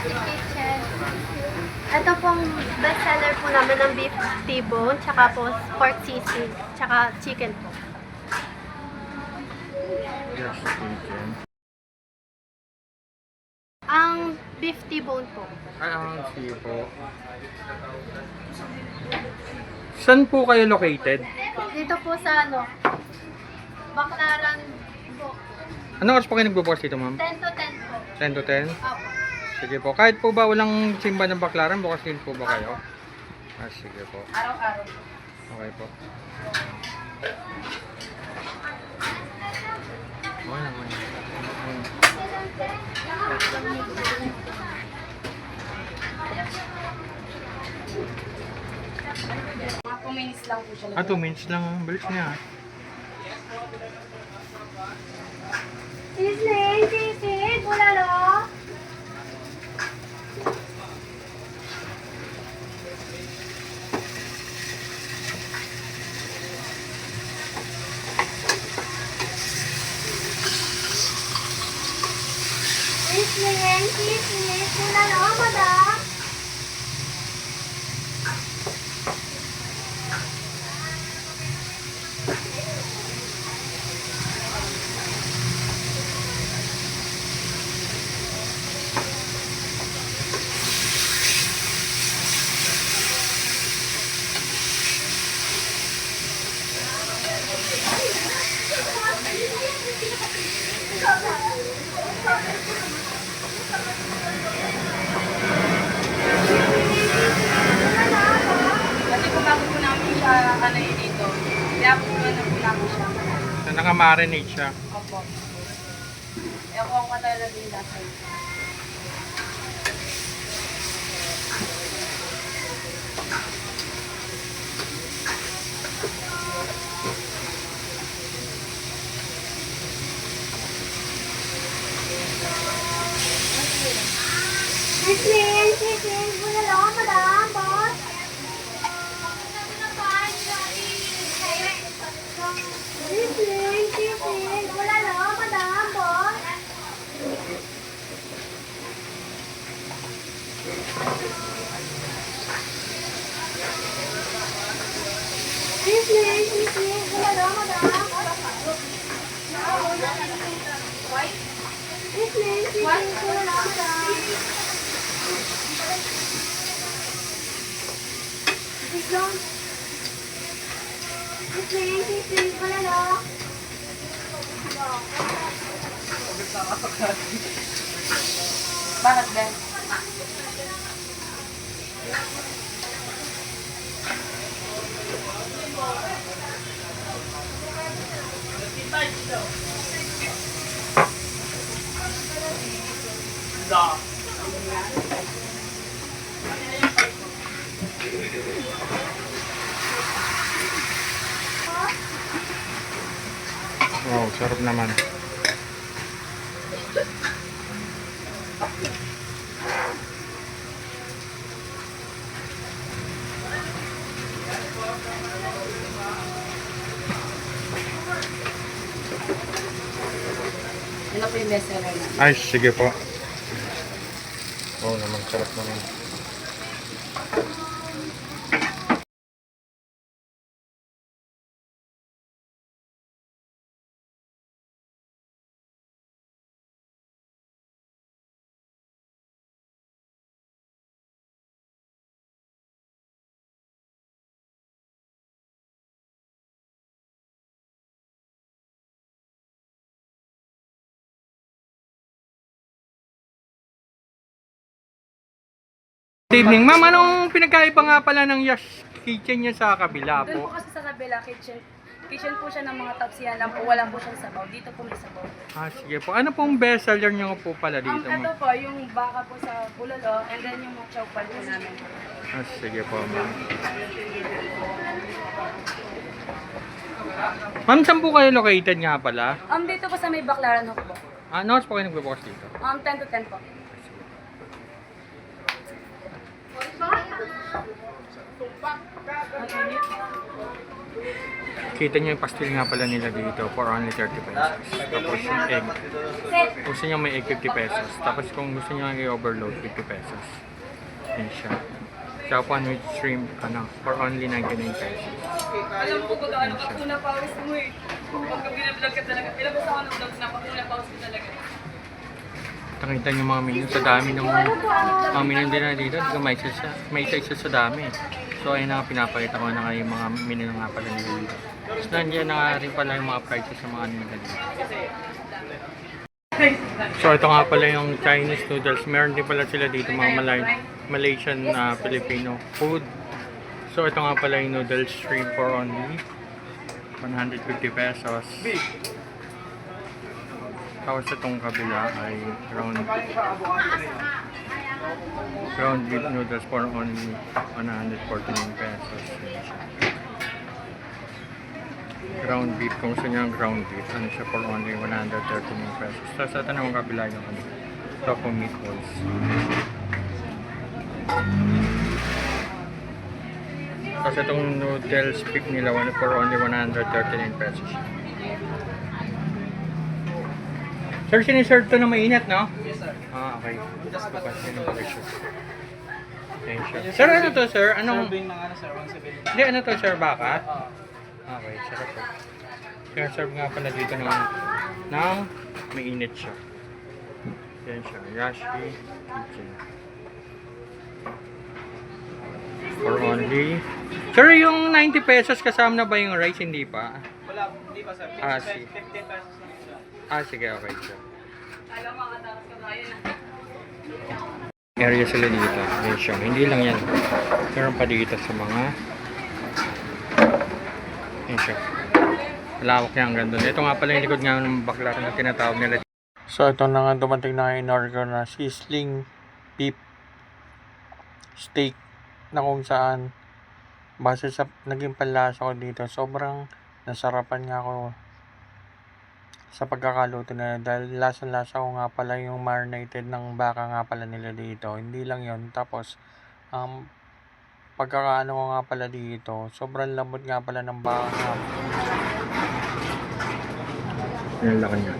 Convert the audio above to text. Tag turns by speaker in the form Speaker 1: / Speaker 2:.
Speaker 1: Classic Kitchen. Ito pong bestseller po namin ng beef T-bone, tsaka po pork sisig, tsaka chicken po.
Speaker 2: Yes, chicken.
Speaker 1: Ang beef T-bone po.
Speaker 2: Ay, ang sipo. Saan po kayo located?
Speaker 1: Dito po sa Baclaran po.
Speaker 2: Anong oras po kayo nagbubukas dito, ma'am?
Speaker 1: 10 to 10 po.
Speaker 2: 10 to 10?
Speaker 1: Opo.
Speaker 2: Sige po. Kahit po ba walang simba ng Baclaran, bukas din po ba kayo? Ah, sige po.
Speaker 1: Araw-araw.
Speaker 2: Okay po. Okay naman.
Speaker 1: Mga 2 minutes lang po siya.
Speaker 2: Ah, 2 minutes lang. Bilis niya.
Speaker 1: Sisig, sisig, bulalo. Sisig, sisig, bulalo, madam.
Speaker 3: Kasi kung bago po namin siya dito, kaya po na po namin siya.
Speaker 2: Na naka-marinate siya.
Speaker 3: Opo. Kaya ko ang talaga din lasa.
Speaker 1: Sisig, sisig, bulalo, madam, boss. Sisig, sisig, bulalo, madam, boss. Sisig, sisig, bulalo, madam. Sisig, sisig, bulalo, madam. Sisig, sisig, sisig, bulalo.
Speaker 3: Bakit Ben?
Speaker 2: Wow, sarap naman.
Speaker 3: Ano po yung bestseller na?
Speaker 2: Ay, sige po. Wow naman, sarap naman. Good evening, ma'am. Anong pinagkaiba nga pala ng Yash Kitchen niya sa kabila
Speaker 3: Doon po
Speaker 2: po?
Speaker 3: kasi sa kabila, kitchen po siya ng mga tapsiyan lang po. Wala po siyang sabaw. Dito po may sabaw.
Speaker 2: Ah, sige po. Ano pong best seller niyo po pala dito,
Speaker 3: Ito
Speaker 2: ma'am?
Speaker 3: po, yung baka po sa bulalo, and then yung chowpal po namin.
Speaker 2: Ah, sige po, ma'am. Ma'am, saan po kayo located nga pala?
Speaker 3: Dito po sa may Baclaran Hook po.
Speaker 2: Ano oras po kayo nagbubukas dito?
Speaker 3: 10 to 10 po.
Speaker 2: Kita nyo yung pastil nga pala nila dito for only 30 pesos. Tapos yung egg. Kung gusto nyo may egg, 50 pesos. Tapos kung gusto nyo i-overload, 50 pesos. Yan siya. Japan with shrimp, for only 99 pesos.
Speaker 3: Alam mo ko ano, kapuna pawis mo eh. Pagka binablog ka talaga. Ilang basta ako ng vlog na kapuna pawis mo talaga.
Speaker 2: Nakita nyo mga menu sa dami ng mga menu din na dito. Hindi ko may isa sa dami. So ayun na nga, pinapakita ko na nga yung mga menu na nga pala nila dito. Tapos nandiyan na nga rin pala yung mga prices sa mga nila dito. So ito nga pala yung Chinese noodles. Meron din pala sila dito mga Malaysian Filipino food. So ito nga pala yung noodles, shrimp for only 150 pesos. Tapos itong kabila ay ground beef noodles for only 149 pesos. Ground beef, kung gusto niya ang ground beef, ano siya for only 139 pesos. Tapos ito naman kabila yung tofu meatballs. Tapos itong noodles beef nila for only 139 pesos. Sir, siniserve to na mainit, no?
Speaker 4: Yes, sir.
Speaker 2: Ah, okay. Bukas yun yung precious. Ayan siya. Sir, ano to, sir? Anong...
Speaker 4: Serving ng ano, sir, 170.
Speaker 2: Hindi, ano to, sir? Baka?
Speaker 4: Oo.
Speaker 2: Okay, sarap po. Kaya serve nga pala dito ng mainit siya. Yan siya. Yashi Kitchen. For only... Sir, yung 90 pesos kasama na ba yung rice? Hindi pa?
Speaker 4: Wala, hindi pa, sir. 15
Speaker 2: Ah,
Speaker 4: pesos lang siya.
Speaker 2: Sige, okay, sir.
Speaker 3: Alam mo, katakas ka tayo na.
Speaker 2: Area sila dito. Ayan siya. Hindi lang yan. Meron pa dito sa mga... Ayan siya. Malawak niya hanggang doon. Ito nga pala yung likod nga ng baklaran na tinatawag nila. So ito na nga dumating na in order na sizzling beef steak na kung saan base sa naging panlasa ko dito, sobrang nasarapan nga ako sa pagkakaluto na dahil lasa-lasa ko nga pala yung marinated ng baka nga pala nila dito. Hindi lang yon, tapos pagkakaano ko nga pala dito, sobrang lambot nga pala ng baka nga. Yan laki niya.